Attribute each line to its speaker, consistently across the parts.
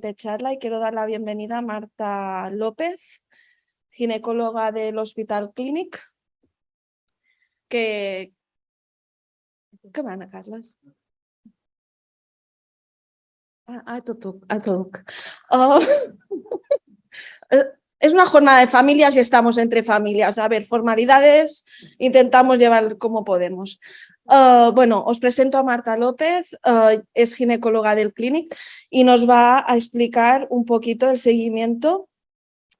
Speaker 1: De charla y quiero dar la bienvenida a Marta López, ginecóloga del Hospital Clínic. ¿Qué van a Carles? A tot. Es una jornada de familias y estamos entre familias. A ver, formalidades, intentamos llevar como podemos. Bueno, os presento a Marta López, es ginecóloga del Clínic y nos va a explicar un poquito el seguimiento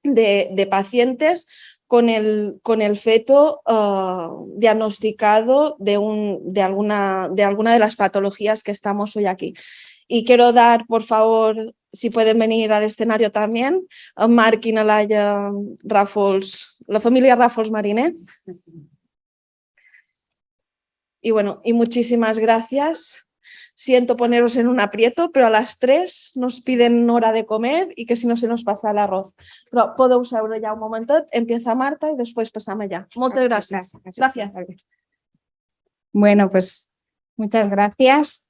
Speaker 1: de pacientes con el feto diagnosticado de alguna de las patologías que estamos hoy aquí. Y quiero dar, por favor, si pueden venir al escenario también, a Marc i Nalaya Ràfols, la familia Ràfols Mariné. Y bueno, y muchísimas gracias. Siento poneros en un aprieto, pero a las 3 nos piden hora de comer y que si no se nos pasa el arroz. Però podeu seure ja un momentet, empieza Marta y después pasamos ya. Muchas gracias. Gracias.
Speaker 2: Bueno, pues muchas gracias.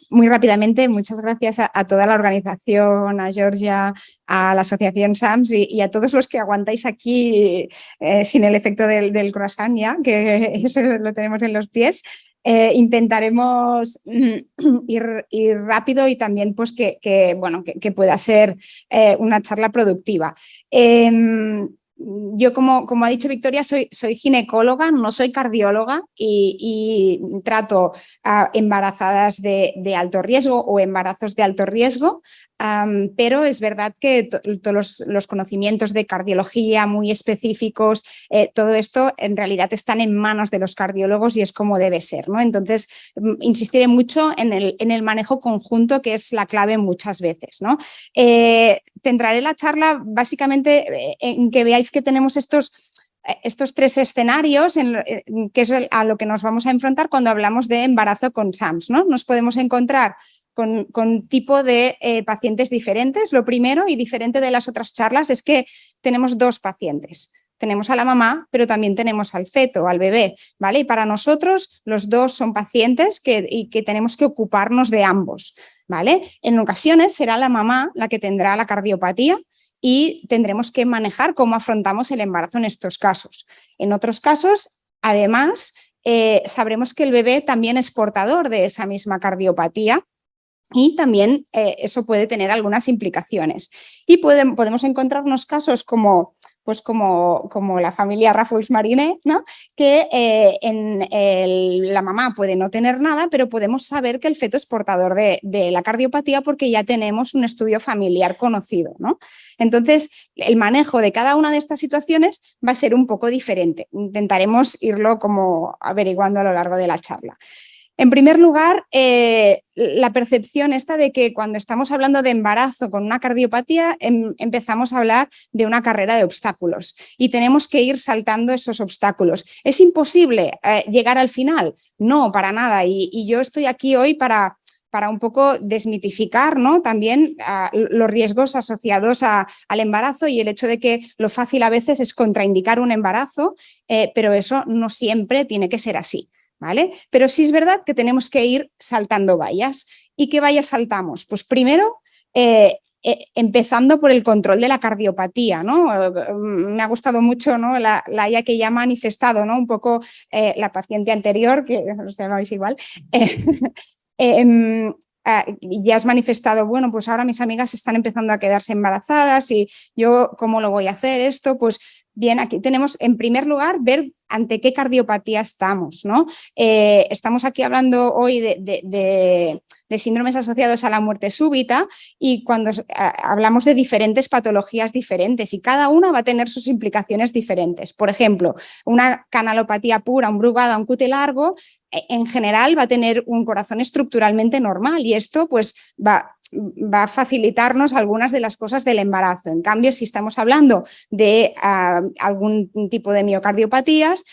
Speaker 2: Muy rápidamente, muchas gracias a toda la organización, a Georgia, a la asociación SAMS y a todos los que aguantáis aquí sin el efecto del croissant ya, que eso lo tenemos en los pies. Intentaremos ir rápido y también pues que pueda ser una charla productiva. Yo, como ha dicho Victoria, soy ginecóloga, no soy cardióloga y trato a embarazadas de alto riesgo o embarazos de alto riesgo, pero es verdad que todos los conocimientos de cardiología muy específicos, todo esto en realidad están en manos de los cardiólogos y es como debe ser, ¿no? Entonces, insistiré mucho en el manejo conjunto, que es la clave muchas veces, ¿no? Centraré la charla básicamente en que veáis que tenemos estos 3 escenarios que es a lo que nos vamos a enfrentar cuando hablamos de embarazo con SAMS, ¿no? Nos podemos encontrar con tipo de pacientes diferentes. Lo primero y diferente de las otras charlas es que tenemos 2 pacientes. Tenemos a la mamá, pero también tenemos al feto, al bebé, ¿vale? Y para nosotros los 2 son pacientes que tenemos que ocuparnos de ambos, ¿vale? En ocasiones será la mamá la que tendrá la cardiopatía y tendremos que manejar cómo afrontamos el embarazo en estos casos. En otros casos, además, sabremos que el bebé también es portador de esa misma cardiopatía y también eso puede tener algunas implicaciones. Y podemos encontrarnos casos como la familia Ràfols Mariné, ¿no? Que la mamá puede no tener nada, pero podemos saber que el feto es portador de la cardiopatía porque ya tenemos un estudio familiar conocido, ¿no? Entonces, el manejo de cada una de estas situaciones va a ser un poco diferente. Intentaremos irlo como averiguando a lo largo de la charla. En primer lugar, la percepción esta de que cuando estamos hablando de embarazo con una cardiopatía empezamos a hablar de una carrera de obstáculos y tenemos que ir saltando esos obstáculos. ¿Es imposible llegar al final? No, para nada. Y yo estoy aquí hoy para un poco desmitificar, ¿no? También los riesgos asociados al embarazo y el hecho de que lo fácil a veces es contraindicar un embarazo, pero eso no siempre tiene que ser así. ¿Vale? Pero sí es verdad que tenemos que ir saltando vallas. ¿Y qué vallas saltamos? Pues primero, empezando por el control de la cardiopatía, ¿no? Me ha gustado mucho, ¿no? la que ya ha manifestado, ¿no? Un poco la paciente anterior, que os llamáis igual, ya has manifestado, bueno, pues ahora mis amigas están empezando a quedarse embarazadas y yo, ¿cómo lo voy a hacer esto? Pues bien, aquí tenemos en primer lugar ver ante qué cardiopatía estamos, ¿no? Estamos aquí hablando hoy de síndromes asociados a la muerte súbita y cuando hablamos de diferentes patologías diferentes y cada una va a tener sus implicaciones diferentes. Por ejemplo, una canalopatía pura, un Brugada, un QT largo, en general va a tener un corazón estructuralmente normal y esto pues va a facilitarnos algunas de las cosas del embarazo. En cambio, si estamos hablando de algún tipo de miocardiopatías,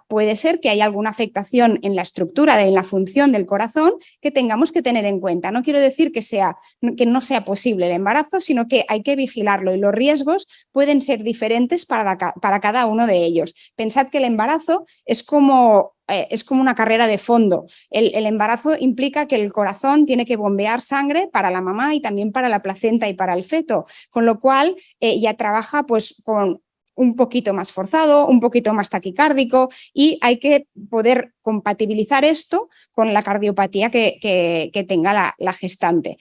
Speaker 2: puede ser que haya alguna afectación en la estructura, en la función del corazón que tengamos que tener en cuenta. No quiero decir que no sea posible el embarazo, sino que hay que vigilarlo y los riesgos pueden ser diferentes para cada uno de ellos. Pensad que el embarazo es como es como una carrera de fondo. El embarazo implica que el corazón tiene que bombear sangre para la mamá y también para la placenta y para el feto, con lo cual ya trabaja pues con un poquito más forzado, un poquito más taquicárdico y hay que poder compatibilizar esto con la cardiopatía que tenga la gestante.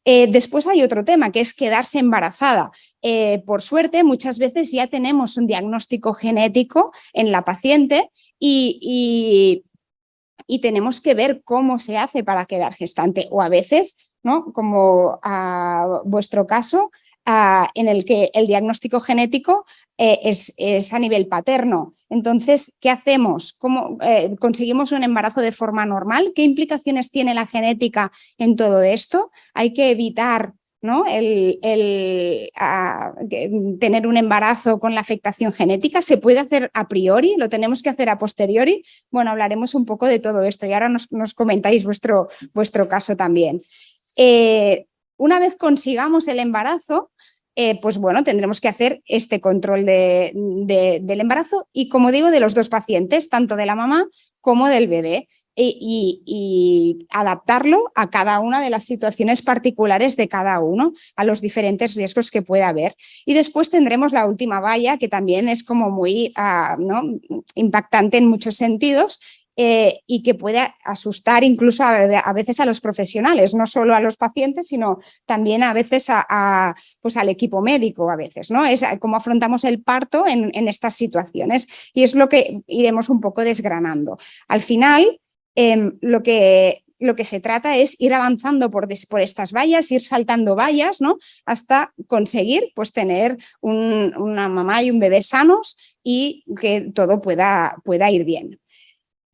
Speaker 2: Después hay otro tema, que es quedarse embarazada. Por suerte, muchas veces ya tenemos un diagnóstico genético en la paciente y tenemos que ver cómo se hace para quedar gestante. O a veces, ¿no? Como vuestro caso, en el que el diagnóstico genético es a nivel paterno. Entonces, ¿qué hacemos? ¿Cómo conseguimos un embarazo de forma normal? ¿Qué implicaciones tiene la genética en todo esto? Hay que evitar, ¿no? Tener un embarazo con la afectación genética. ¿Se puede hacer a priori? ¿Lo tenemos que hacer a posteriori? Bueno, hablaremos un poco de todo esto y ahora nos comentáis vuestro caso también. Una vez consigamos el embarazo, pues bueno, tendremos que hacer este control del embarazo y, como digo, de los dos pacientes, tanto de la mamá como del bebé. Y adaptarlo a cada una de las situaciones particulares de cada uno, a los diferentes riesgos que pueda haber. Y después tendremos la última valla, que también es como muy ¿no? impactante en muchos sentidos, y que puede asustar incluso a veces a los profesionales, no solo a los pacientes, sino también a veces pues al equipo médico a veces, ¿no? Es cómo afrontamos el parto en estas situaciones y es lo que iremos un poco desgranando. Al final, lo que se trata es ir avanzando por estas vallas, ir saltando vallas, ¿no? Hasta conseguir pues, tener una mamá y un bebé sanos y que todo pueda ir bien.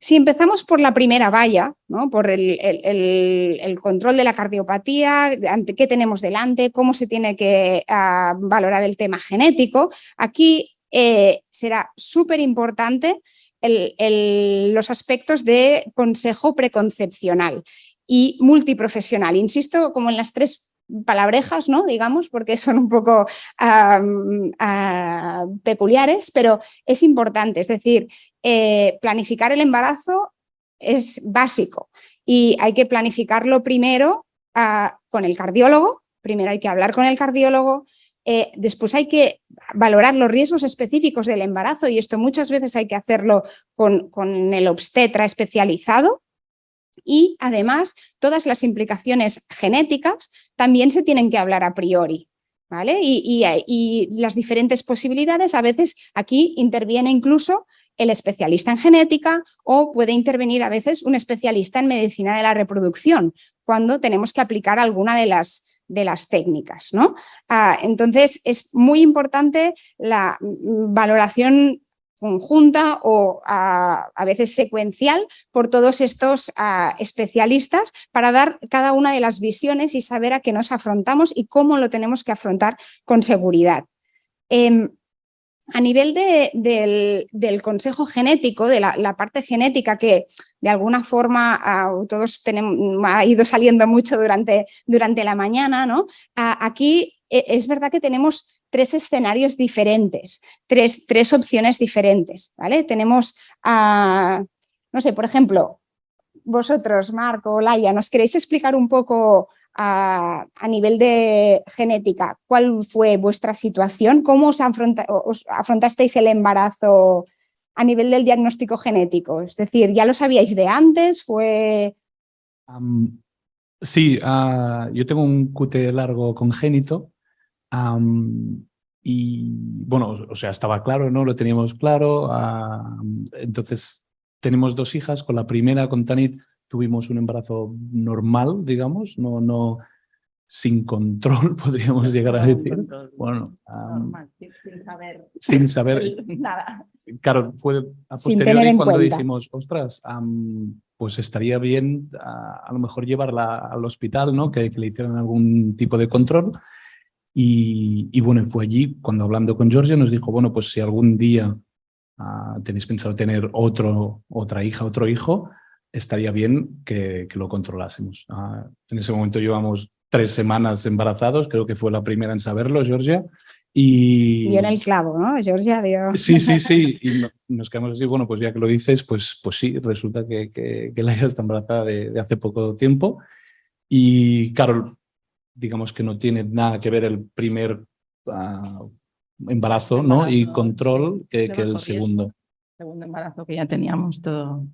Speaker 2: Si empezamos por la primera valla, ¿no? Por el control de la cardiopatía, qué tenemos delante, cómo se tiene que valorar el tema genético, aquí será súper importante los aspectos de consejo preconcepcional y multiprofesional. Insisto, como en las tres palabrejas, ¿no? Digamos, porque son un poco peculiares, pero es importante. Es decir, planificar el embarazo es básico y hay que planificarlo primero con el cardiólogo. Primero hay que hablar con el cardiólogo. Después hay que valorar los riesgos específicos del embarazo y esto muchas veces hay que hacerlo con el obstetra especializado. Y además, todas las implicaciones genéticas también se tienen que hablar a priori, ¿vale? Y las diferentes posibilidades, a veces aquí interviene incluso el especialista en genética o puede intervenir a veces un especialista en medicina de la reproducción cuando tenemos que aplicar alguna de las técnicas, ¿no? Entonces, es muy importante la valoración conjunta o a veces secuencial por todos estos especialistas para dar cada una de las visiones y saber a qué nos afrontamos y cómo lo tenemos que afrontar con seguridad. A nivel del consejo genético, de la parte genética que de alguna forma todos ha ido saliendo mucho durante la mañana, ¿no? Aquí es verdad que tenemos tres escenarios diferentes, tres opciones diferentes, ¿vale? Tenemos, no sé, por ejemplo, vosotros, Marco, Laia, ¿nos queréis explicar un poco a nivel de genética cuál fue vuestra situación? ¿Cómo os afrontasteis el embarazo a nivel del diagnóstico genético? Es decir, ¿ya lo sabíais de antes? ¿Fue...?
Speaker 3: Sí, yo tengo un QT largo congénito. Y bueno, o sea, estaba claro, ¿no? Lo teníamos claro. Entonces, tenemos dos hijas. Con la primera, con Tanit, tuvimos un embarazo normal, digamos, no sin control, podríamos llegar a decir. Bueno,
Speaker 1: normal,
Speaker 3: sin saber
Speaker 1: nada.
Speaker 3: Claro, fue a posteriori cuando dijimos, ostras, pues estaría bien a lo mejor llevarla al hospital, ¿no? Que le hicieran algún tipo de control. Y bueno, fue allí cuando hablando con Georgia nos dijo, bueno, pues si algún día tenéis pensado tener otra hija, otro hijo, estaría bien que lo controlásemos. En ese momento llevamos 3 semanas embarazados, creo que fue la primera en saberlo, Georgia, Y
Speaker 2: dio en el clavo, ¿no? Georgia dio...
Speaker 3: Sí, sí, sí. Y nos quedamos así, bueno, pues ya que lo dices, pues sí, resulta que Laia está embarazada de hace poco tiempo. Y claro, digamos que no tiene nada que ver el primer embarazo, ¿no? Y control
Speaker 1: sí,
Speaker 3: que el segundo.
Speaker 1: El segundo embarazo que ya teníamos todo.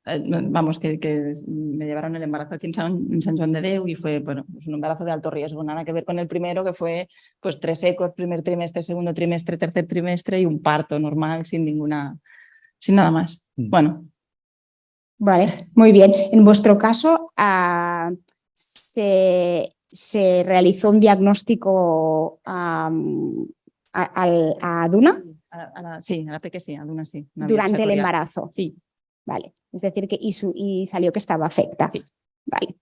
Speaker 1: Vamos, que me llevaron el embarazo aquí en San Joan de Déu y fue, bueno, pues un embarazo de alto riesgo, nada que ver con el primero, que fue pues 3 ecos, primer trimestre, segundo trimestre, tercer trimestre y un parto normal sin nada más. Bueno.
Speaker 2: Vale, muy bien. En vuestro caso, se realizó un diagnóstico a Duna.
Speaker 1: Sí, a la Peque sí, a Duna sí.
Speaker 2: Durante el embarazo.
Speaker 1: Sí.
Speaker 2: Vale, es decir, que y salió que estaba afecta.
Speaker 1: Sí.
Speaker 2: Vale.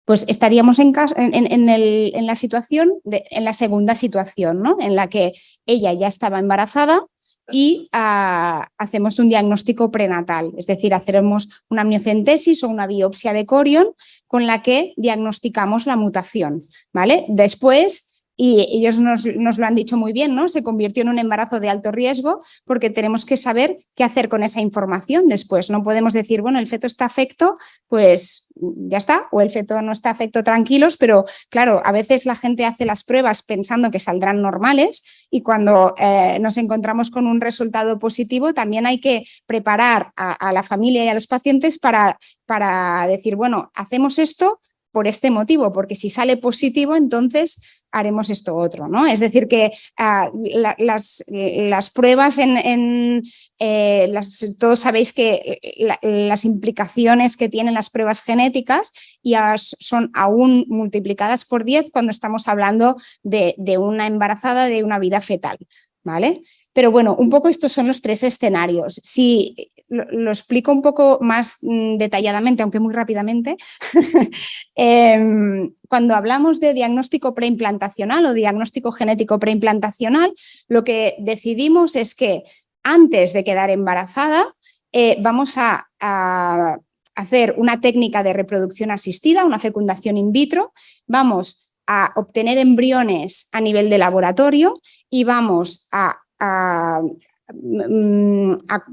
Speaker 2: Pues estaríamos en la situación, en la segunda situación, ¿no? En la que ella ya estaba embarazada y hacemos un diagnóstico prenatal, es decir, hacemos una amniocentesis o una biopsia de corión con la que diagnosticamos la mutación, ¿vale? Después, y ellos nos lo han dicho muy bien, ¿no? Se convirtió en un embarazo de alto riesgo porque tenemos que saber qué hacer con esa información después. No podemos decir, bueno, el feto está afecto, pues ya está, o el feto no está afecto, tranquilos, pero claro, a veces la gente hace las pruebas pensando que saldrán normales y cuando nos encontramos con un resultado positivo también hay que preparar a la familia y a los pacientes para decir, bueno, hacemos esto por este motivo, porque si sale positivo, entonces haremos esto otro, ¿no? Es decir, que las pruebas todos sabéis que las implicaciones que tienen las pruebas genéticas ya son aún multiplicadas por 10 cuando estamos hablando de una embarazada, de una vida fetal, ¿vale? Pero bueno, un poco estos son los 3 escenarios. Si lo explico un poco más detalladamente, aunque muy rápidamente, cuando hablamos de diagnóstico preimplantacional o diagnóstico genético preimplantacional, lo que decidimos es que antes de quedar embarazada vamos a hacer una técnica de reproducción asistida, una fecundación in vitro, vamos a obtener embriones a nivel de laboratorio y vamos a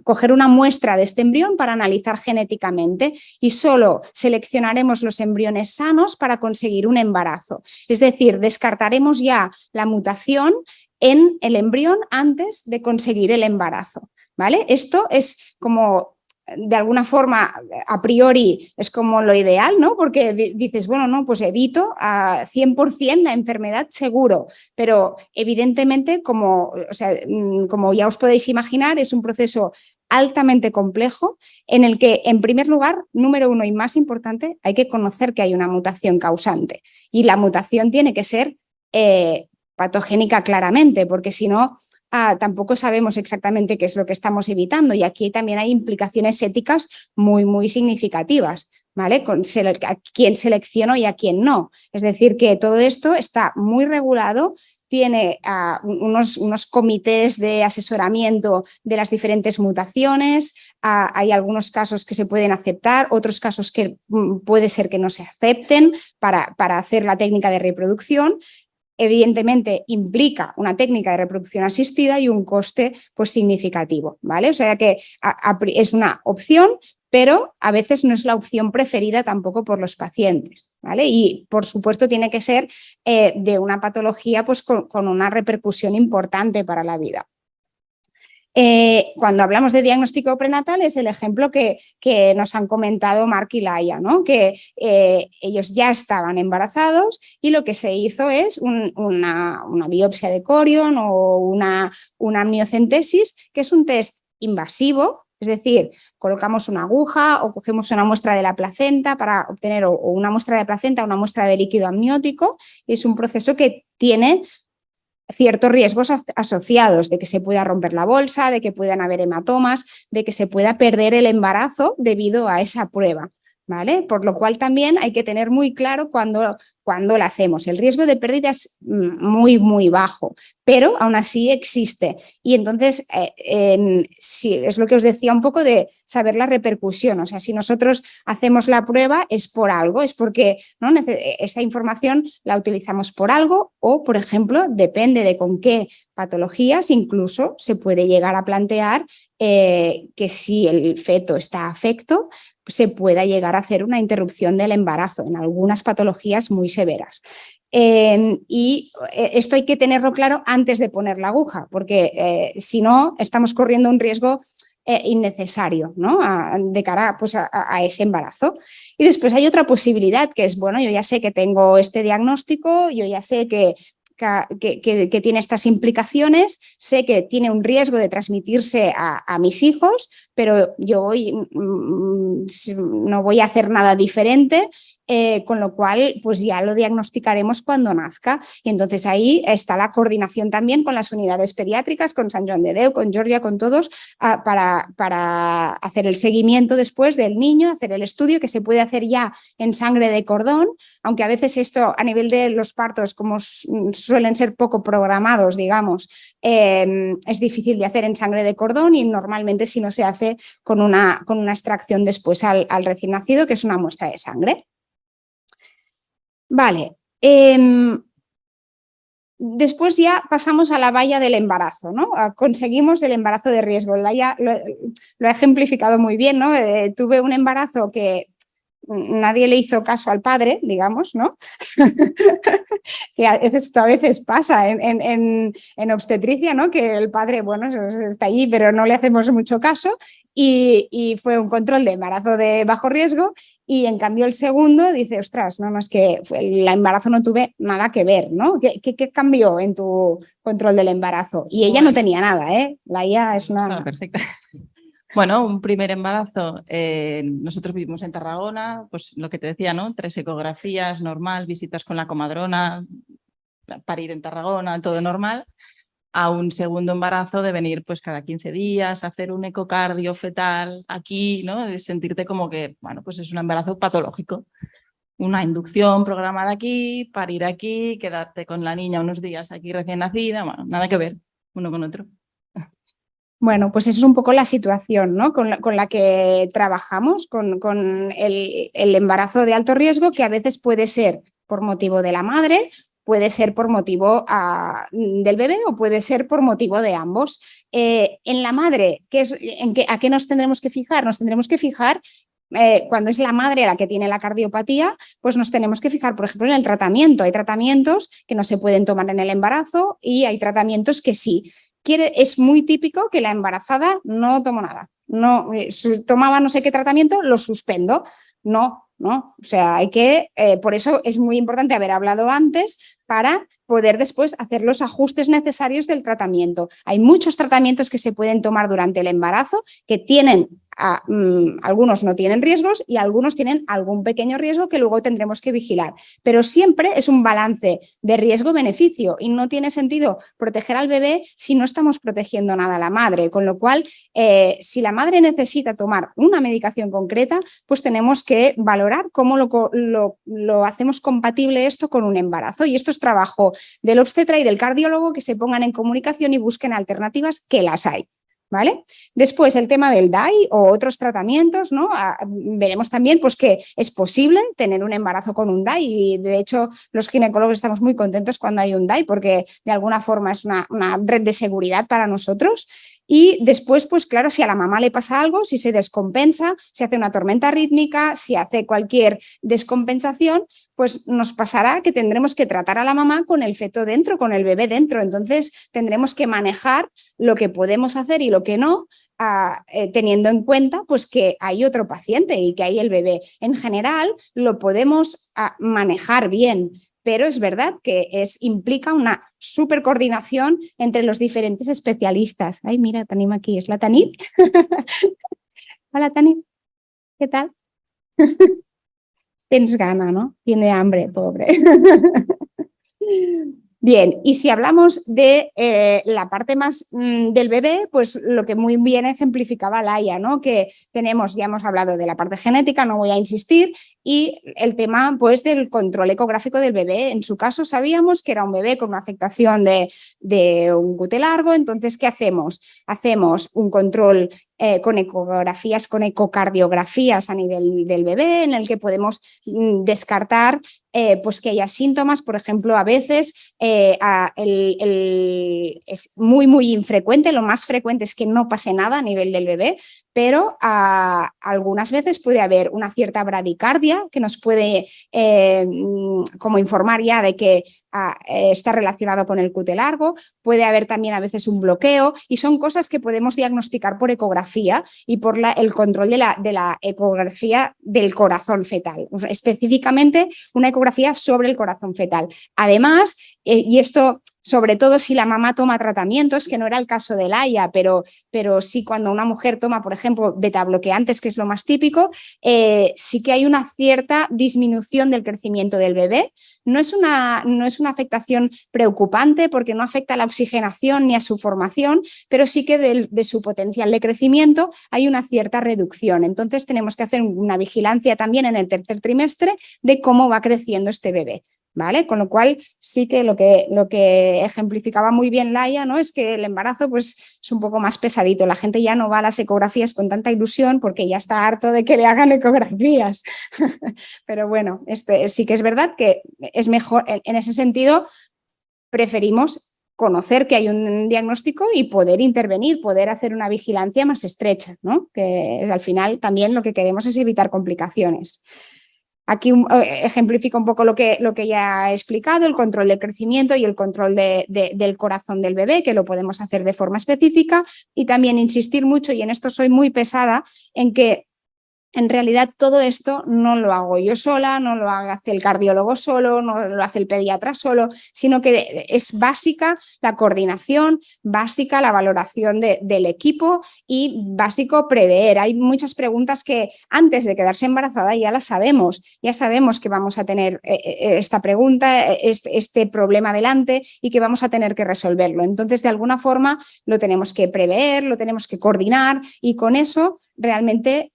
Speaker 2: coger una muestra de este embrión para analizar genéticamente y solo seleccionaremos los embriones sanos para conseguir un embarazo. Es decir, descartaremos ya la mutación en el embrión antes de conseguir el embarazo, ¿vale? Esto es como, de alguna forma, a priori es como lo ideal, ¿no? Porque dices, bueno, no, pues evito a 100% la enfermedad seguro, pero evidentemente, como ya os podéis imaginar, es un proceso altamente complejo en el que, en primer lugar, número 1 y más importante, hay que conocer que hay una mutación causante y la mutación tiene que ser patogénica claramente, porque si no, tampoco sabemos exactamente qué es lo que estamos evitando y aquí también hay implicaciones éticas muy, muy significativas, ¿vale? A quién selecciono y a quién no. Es decir, que todo esto está muy regulado, tiene unos comités de asesoramiento de las diferentes mutaciones, hay algunos casos que se pueden aceptar, otros casos que puede ser que no se acepten para hacer la técnica de reproducción. Evidentemente implica una técnica de reproducción asistida y un coste pues significativo, ¿vale? O sea que es una opción, pero a veces no es la opción preferida tampoco por los pacientes, ¿vale? Y por supuesto tiene que ser de una patología pues con una repercusión importante para la vida. Cuando hablamos de diagnóstico prenatal es el ejemplo que nos han comentado Marc y Laia, ¿no? Que ellos ya estaban embarazados y lo que se hizo es una biopsia de corión o una amniocentesis, que es un test invasivo, es decir, colocamos una aguja o cogemos una muestra de la placenta para obtener o una muestra de placenta o una muestra de líquido amniótico. Es un proceso que tiene ciertos riesgos asociados de que se pueda romper la bolsa, de que puedan haber hematomas, de que se pueda perder el embarazo debido a esa prueba, ¿vale? Por lo cual también hay que tener muy claro cuando cuando la hacemos. El riesgo de pérdida es muy, muy bajo, pero aún así existe. Y entonces, sí, es lo que os decía un poco de saber la repercusión. O sea, si nosotros hacemos la prueba es por algo, es porque, ¿no?, esa información la utilizamos por algo o, por ejemplo, depende de con qué patologías, incluso se puede llegar a plantear que si el feto está afecto, se pueda llegar a hacer una interrupción del embarazo en algunas patologías muy severas. Y esto hay que tenerlo claro antes de poner la aguja, porque si no, estamos corriendo un riesgo innecesario, ¿no?, de cara pues, a ese embarazo. Y después hay otra posibilidad que es, bueno, yo ya sé que tengo este diagnóstico, yo ya sé que tiene estas implicaciones, sé que tiene un riesgo de transmitirse a mis hijos, pero yo no voy a hacer nada diferente, con lo cual pues ya lo diagnosticaremos cuando nazca. Y entonces ahí está la coordinación también con las unidades pediátricas, con Sant Joan de Déu, con Georgia, con todos, para hacer el seguimiento después del niño, hacer el estudio que se puede hacer ya en sangre de cordón, aunque a veces esto a nivel de los partos, como suelen ser poco programados, digamos, es difícil de hacer en sangre de cordón y normalmente si no se hace con una extracción después al recién nacido, que es una muestra de sangre. Vale. Después ya pasamos a la valla del embarazo, ¿no? Conseguimos el embarazo de riesgo. Laia lo ha ejemplificado muy bien, ¿no? Tuve un embarazo que nadie le hizo caso al padre, digamos, ¿no? Que esto a veces pasa en obstetricia, ¿no? Que el padre, bueno, está allí, pero no le hacemos mucho caso y fue un control de embarazo de bajo riesgo y en cambio el segundo dice, ostras, no, es que el embarazo no tuve nada que ver, ¿no? ¿Qué cambió en tu control del embarazo? Y ella no tenía nada, ¿eh? Laia es una...
Speaker 4: Perfecta. Bueno, un primer embarazo, nosotros vivimos en Tarragona, pues lo que te decía, ¿no? 3 ecografías, normal, visitas con la comadrona, parir en Tarragona, todo normal. A un segundo embarazo de venir pues cada 15 días, hacer un ecocardio fetal aquí, ¿no? De sentirte como que, bueno, pues es un embarazo patológico. Una inducción programada aquí, parir aquí, quedarte con la niña unos días aquí recién nacida, bueno, nada que ver uno con otro.
Speaker 2: Bueno, pues eso es un poco la situación, ¿no? con la que trabajamos, con el embarazo de alto riesgo, que a veces puede ser por motivo de la madre, puede ser por motivo del bebé o puede ser por motivo de ambos. En la madre, ¿a qué nos tendremos que fijar? Nos tendremos que fijar cuando es la madre la que tiene la cardiopatía, pues nos tenemos que fijar, por ejemplo, en el tratamiento. Hay tratamientos que no se pueden tomar en el embarazo y hay tratamientos que sí. Es muy típico que la embarazada no tomó nada. No, tomaba no sé qué tratamiento, lo suspendo. No, o sea, por eso es muy importante haber hablado antes para poder después hacer los ajustes necesarios del tratamiento. Hay muchos tratamientos que se pueden tomar durante el embarazo que tienen, algunos no tienen riesgos y algunos tienen algún pequeño riesgo que luego tendremos que vigilar. Pero siempre es un balance de riesgo-beneficio y no tiene sentido proteger al bebé si no estamos protegiendo nada a la madre. Con lo cual, si la madre necesita tomar una medicación concreta, pues tenemos que valorar cómo lo hacemos compatible esto con un embarazo. Y esto es trabajo del obstetra y del cardiólogo, que se pongan en comunicación y busquen alternativas, que las hay. ¿Vale? Después el tema del DAI o otros tratamientos, ¿no? Veremos también pues, que es posible tener un embarazo con un DAI y de hecho los ginecólogos estamos muy contentos cuando hay un DAI porque de alguna forma es una red de seguridad para nosotros. Y después, pues claro, si a la mamá le pasa algo, si se descompensa, si hace una tormenta rítmica, si hace cualquier descompensación, pues nos pasará que tendremos que tratar a la mamá con el feto dentro, con el bebé dentro. Entonces tendremos que manejar lo que podemos hacer y lo que no, teniendo en cuenta pues, que hay otro paciente y que hay el bebé. En general lo podemos manejar bien, pero es verdad que implica una súper coordinación entre los diferentes especialistas. Ay, mira, Tanim aquí, ¿es la Tanit? Hola, Tanit, ¿qué tal? Tienes gana, ¿no? Tiene hambre, pobre. Bien, y si hablamos de la parte más del bebé, pues lo que muy bien ejemplificaba Laia, ¿no? Que tenemos, ya hemos hablado de la parte genética, no voy a insistir, y el tema pues del control ecográfico del bebé. En su caso sabíamos que era un bebé con una afectación de un glúteo largo, entonces ¿qué hacemos? Hacemos un control con ecografías, con ecocardiografías a nivel del bebé, en el que podemos descartar pues que haya síntomas. Por ejemplo, a veces es muy, muy infrecuente, lo más frecuente es que no pase nada a nivel del bebé, pero algunas veces puede haber una cierta bradicardia que nos puede como informar ya de que está relacionado con el glúteo largo. Puede haber también a veces un bloqueo y son cosas que podemos diagnosticar por ecografía y por el control de la ecografía del corazón fetal, o sea, específicamente una ecografía sobre el corazón fetal. Además, y esto sobre todo si la mamá toma tratamientos, que no era el caso de Laia, pero sí cuando una mujer toma, por ejemplo, betabloqueantes, que es lo más típico, sí que hay una cierta disminución del crecimiento del bebé. No es una afectación preocupante porque no afecta a la oxigenación ni a su formación, pero sí que de su potencial de crecimiento hay una cierta reducción. Entonces tenemos que hacer una vigilancia también en el tercer trimestre de cómo va creciendo este bebé. ¿Vale? Con lo cual sí que lo que ejemplificaba muy bien Laia, ¿no? Es que el embarazo pues, es un poco más pesadito. La gente ya no va a las ecografías con tanta ilusión porque ya está harto de que le hagan ecografías. Pero bueno, sí que es verdad que es mejor, en ese sentido, preferimos conocer que hay un diagnóstico y poder intervenir, poder hacer una vigilancia más estrecha, ¿no? Que al final también lo que queremos es evitar complicaciones. Aquí ejemplifico un poco lo que ya he explicado, el control del crecimiento y el control del corazón del bebé, que lo podemos hacer de forma específica, y también insistir mucho, y en esto soy muy pesada, en que en realidad todo esto no lo hago yo sola, no lo hace el cardiólogo solo, no lo hace el pediatra solo, sino que es básica la coordinación, básica la valoración del equipo y básico prever. Hay muchas preguntas que antes de quedarse embarazada ya las sabemos, ya sabemos que vamos a tener esta pregunta, este problema delante y que vamos a tener que resolverlo. Entonces, de alguna forma lo tenemos que prever, lo tenemos que coordinar y con eso realmente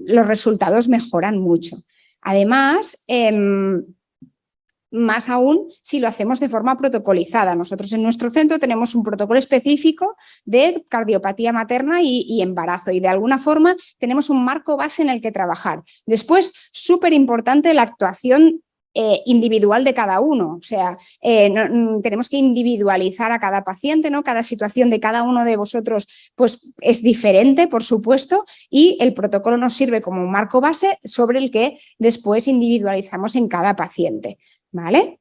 Speaker 2: los resultados mejoran mucho. Además, más aún si lo hacemos de forma protocolizada. Nosotros en nuestro centro tenemos un protocolo específico de cardiopatía materna y embarazo y de alguna forma tenemos un marco base en el que trabajar. Después, súper importante la actuación individual de cada uno, o sea, tenemos que individualizar a cada paciente, ¿no? Cada situación de cada uno de vosotros pues, es diferente, por supuesto, y el protocolo nos sirve como un marco base sobre el que después individualizamos en cada paciente, ¿vale?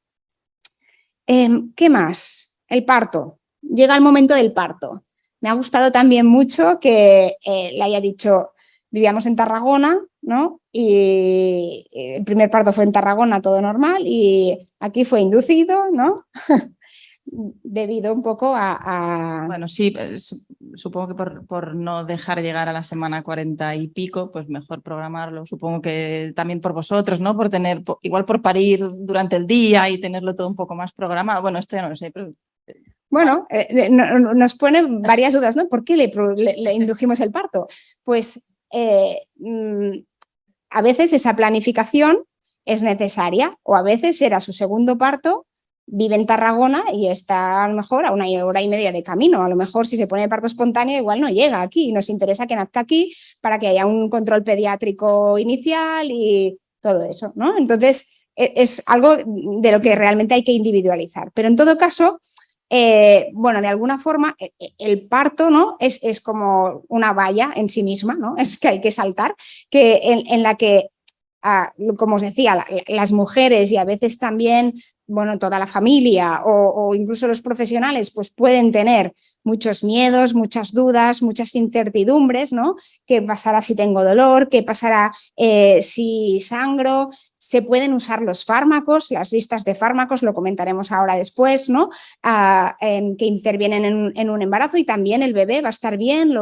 Speaker 2: ¿Qué más? El parto. Llega el momento del parto. Me ha gustado también mucho que le haya dicho, vivíamos en Tarragona, ¿no? Y el primer parto fue en Tarragona, todo normal, y aquí fue inducido, ¿no? Debido un poco a...
Speaker 4: Bueno, sí, supongo que por no dejar llegar a la semana 40 y pico, pues mejor programarlo. Supongo que también por vosotros, ¿no? Por tener, igual por parir durante el día y tenerlo todo un popoco más programado. Bueno, esto ya no lo sé, pero...
Speaker 2: Bueno, nos pone varias dudas, ¿no? ¿Por qué le indujimos el parto? Pues a veces esa planificación es necesaria o a veces era su segundo parto, vive en Tarragona y está a lo mejor a 1 hora y media de camino. A lo mejor si se pone de parto espontáneo igual no llega aquí. Nos interesa que nazca aquí para que haya un control pediátrico inicial y todo eso, ¿no? Entonces es algo de lo que realmente hay que individualizar. Pero en todo caso... bueno, de alguna forma el parto, ¿no? es como una valla en sí misma, ¿no? Es que hay que saltar, que en la que, como os decía, las mujeres y a veces también, bueno, toda la familia o incluso los profesionales, pues pueden tener muchos miedos, muchas dudas, muchas incertidumbres, ¿no? ¿Qué pasará si tengo dolor? ¿Qué pasará si sangro? Se pueden usar los fármacos, las listas de fármacos, lo comentaremos ahora después, ¿no? Que intervienen en un embarazo y también el bebé va a estar bien,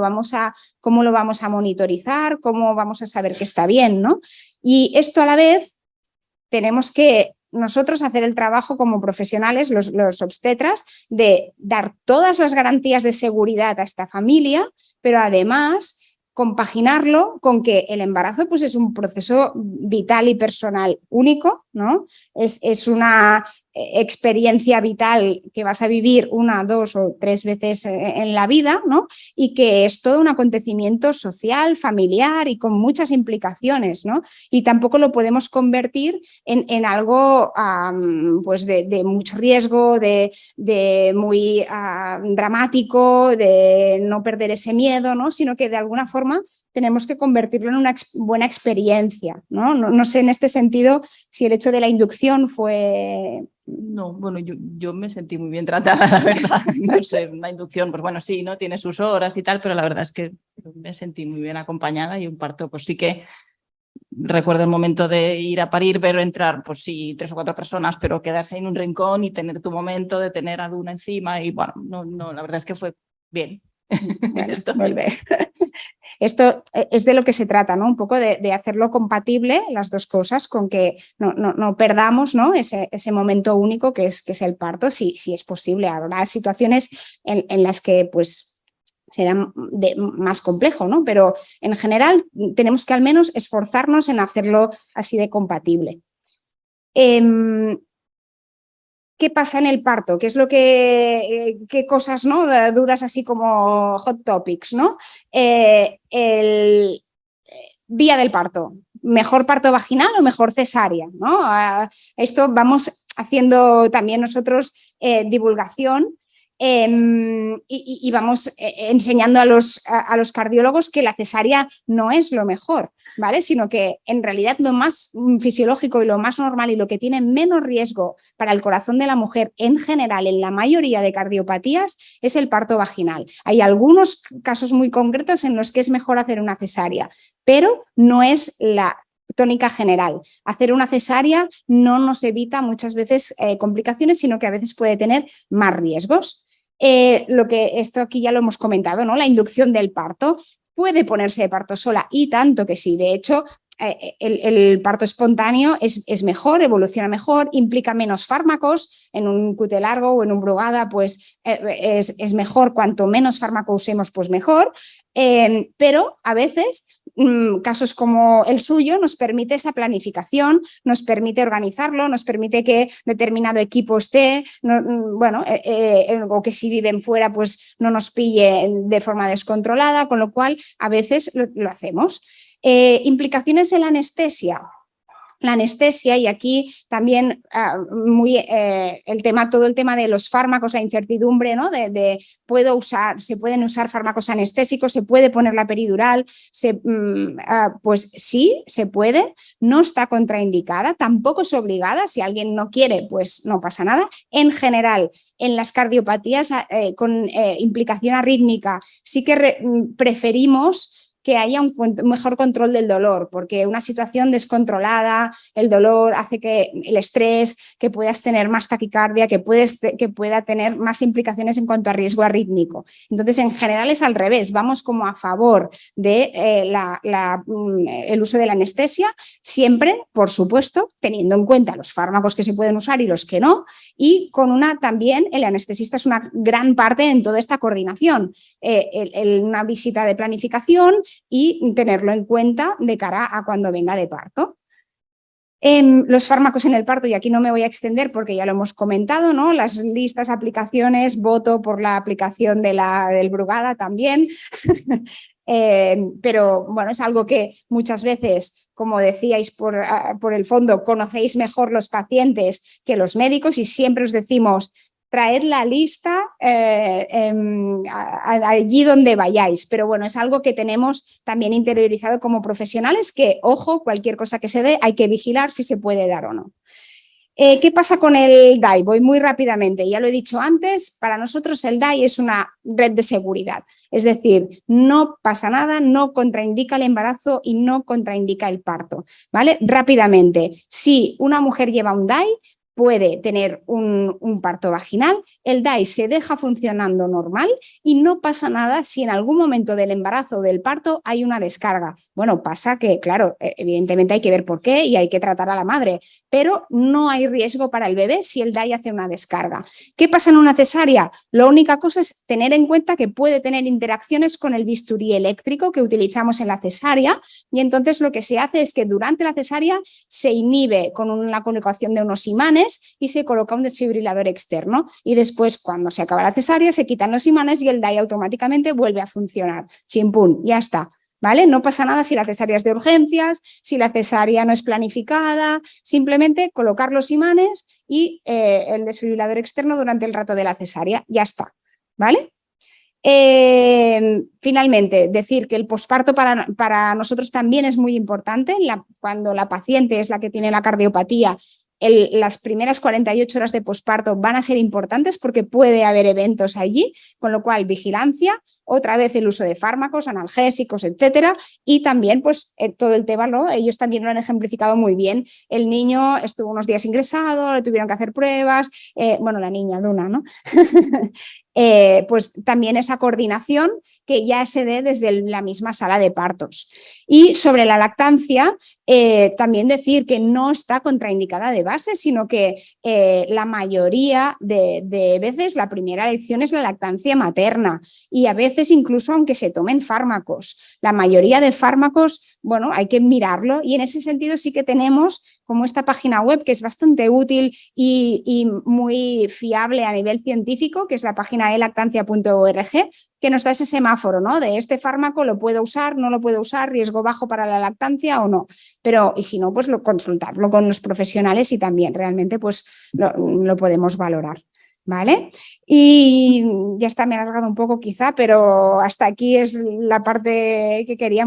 Speaker 2: cómo lo vamos a monitorizar, cómo vamos a saber que está bien, ¿no? Y esto a la vez tenemos que nosotros hacer el trabajo como profesionales, los obstetras, de dar todas las garantías de seguridad a esta familia, pero además compaginarlo con que el embarazo pues, es un proceso vital y personal único, ¿no? Es una experiencia vital que vas a vivir 1, 2 o 3 veces en la vida, ¿no? Y que es todo un acontecimiento social, familiar y con muchas implicaciones, ¿no? Y tampoco lo podemos convertir en algo pues de mucho riesgo, de muy dramático, de no perder ese miedo, ¿no? Sino que de alguna forma tenemos que convertirlo en una buena experiencia, ¿no? No sé en este sentido si el hecho de la inducción fue...
Speaker 4: No, bueno, yo me sentí muy bien tratada, la verdad. No sé, una inducción, pues bueno, sí, ¿no? Tiene sus horas y tal, pero la verdad es que me sentí muy bien acompañada y un parto, pues sí que recuerdo el momento de ir a parir, pero entrar, pues sí, 3 o 4 personas, pero quedarse en un rincón y tener tu momento de tener a Duna encima y bueno, no, la verdad es que fue bien.
Speaker 2: Bueno, esto es de lo que se trata, ¿no? Un poco de hacerlo compatible las dos cosas con que no perdamos, ¿no? Ese momento único que es el parto, si es posible. Habrá situaciones en las que pues será más complejo, ¿no? Pero en general tenemos que al menos esforzarnos en hacerlo así de compatible. ¿Qué pasa en el parto? ¿Qué es lo que, qué cosas, ¿no? Dudas así como hot topics, ¿no? Vía del parto. ¿Mejor parto vaginal o mejor cesárea? ¿No? Esto vamos haciendo también nosotros divulgación y vamos enseñando a los cardiólogos que la cesárea no es lo mejor, ¿vale? Sino que en realidad lo más fisiológico y lo más normal y lo que tiene menos riesgo para el corazón de la mujer en general, en la mayoría de cardiopatías, es el parto vaginal. Hay algunos casos muy concretos en los que es mejor hacer una cesárea, pero no es la tónica general. Hacer una cesárea no nos evita muchas veces complicaciones, sino que a veces puede tener más riesgos. Esto aquí ya lo hemos comentado, ¿no? La inducción del parto puede ponerse de parto sola y tanto que sí. De hecho, el parto espontáneo es mejor, evoluciona mejor, implica menos fármacos. En un cute largo o en un Brugada pues es mejor, cuanto menos fármaco usemos pues mejor, pero a veces casos como el suyo nos permite esa planificación, nos permite organizarlo, nos permite que determinado equipo esté, o que si viven fuera pues no nos pille de forma descontrolada, con lo cual a veces lo hacemos. Implicaciones en la anestesia. La anestesia, y aquí también todo el tema de los fármacos, la incertidumbre, ¿no? Se pueden usar fármacos anestésicos, se puede poner la peridural, pues sí, se puede, no está contraindicada, tampoco es obligada, si alguien no quiere, pues no pasa nada. En general, en las cardiopatías con implicación arrítmica, sí que preferimos que haya un mejor control del dolor, porque una situación descontrolada, el dolor hace que el estrés, que puedas tener más taquicardia, que pueda tener más implicaciones en cuanto a riesgo arrítmico. Entonces, en general es al revés, vamos como a favor de el uso de la anestesia, siempre, por supuesto, teniendo en cuenta los fármacos que se pueden usar y los que no, y con también el anestesista es una gran parte en toda esta coordinación, una visita de planificación y tenerlo en cuenta de cara a cuando venga de parto. Los fármacos en el parto, y aquí no me voy a extender porque ya lo hemos comentado, ¿no? Las listas, aplicaciones, voto por la aplicación del Brugada también. Pero bueno, es algo que muchas veces, como decíais por el fondo, conocéis mejor los pacientes que los médicos y siempre os decimos traed la lista allí donde vayáis, pero bueno, es algo que tenemos también interiorizado como profesionales que, ojo, cualquier cosa que se dé hay que vigilar si se puede dar o no. ¿Qué pasa con el DAI? Voy muy rápidamente, ya lo he dicho antes, para nosotros el DAI es una red de seguridad, es decir, no pasa nada, no contraindica el embarazo y no contraindica el parto, ¿vale? Rápidamente, si una mujer lleva un DAI, puede tener un parto vaginal, el DAI se deja funcionando normal y no pasa nada si en algún momento del embarazo o del parto hay una descarga. Bueno, pasa que, claro, evidentemente hay que ver por qué y hay que tratar a la madre, pero no hay riesgo para el bebé si el DAI hace una descarga. ¿Qué pasa en una cesárea? La única cosa es tener en cuenta que puede tener interacciones con el bisturí eléctrico que utilizamos en la cesárea, y entonces lo que se hace es que durante la cesárea se inhibe con la colocación de unos imanes y se coloca un desfibrilador externo, y después cuando se acaba la cesárea se quitan los imanes y el DAI automáticamente vuelve a funcionar. Chimpún, ya está. ¿Vale? No pasa nada si la cesárea es de urgencias, si la cesárea no es planificada, simplemente colocar los imanes y el desfibrilador externo durante el rato de la cesárea, ya está. ¿Vale? Finalmente, decir que el posparto para nosotros también es muy importante. Cuando la paciente es la que tiene la cardiopatía, las primeras 48 horas de posparto van a ser importantes porque puede haber eventos allí, con lo cual vigilancia, otra vez el uso de fármacos, analgésicos, etcétera, y también pues todo el tema, ¿no? Ellos también lo han ejemplificado muy bien. El niño estuvo unos días ingresado, le tuvieron que hacer pruebas, bueno, la niña, Duna, ¿no? Pues también esa coordinación que ya se dé desde la misma sala de partos. Y sobre la lactancia, también decir que no está contraindicada de base, sino que la mayoría de veces la primera elección es la lactancia materna, y a veces incluso aunque se tomen fármacos. La mayoría de fármacos, bueno, hay que mirarlo, y en ese sentido sí que tenemos como esta página web que es bastante útil y muy fiable a nivel científico, que es la página elactancia.org, que nos da ese semáforo, ¿no? De este fármaco lo puedo usar, no lo puedo usar, riesgo bajo para la lactancia o no. Pero, y si no, pues consultarlo con los profesionales y también realmente pues lo podemos valorar. ¿Vale? Y ya está, me he alargado un poco quizá, pero hasta aquí es la parte que queríamos.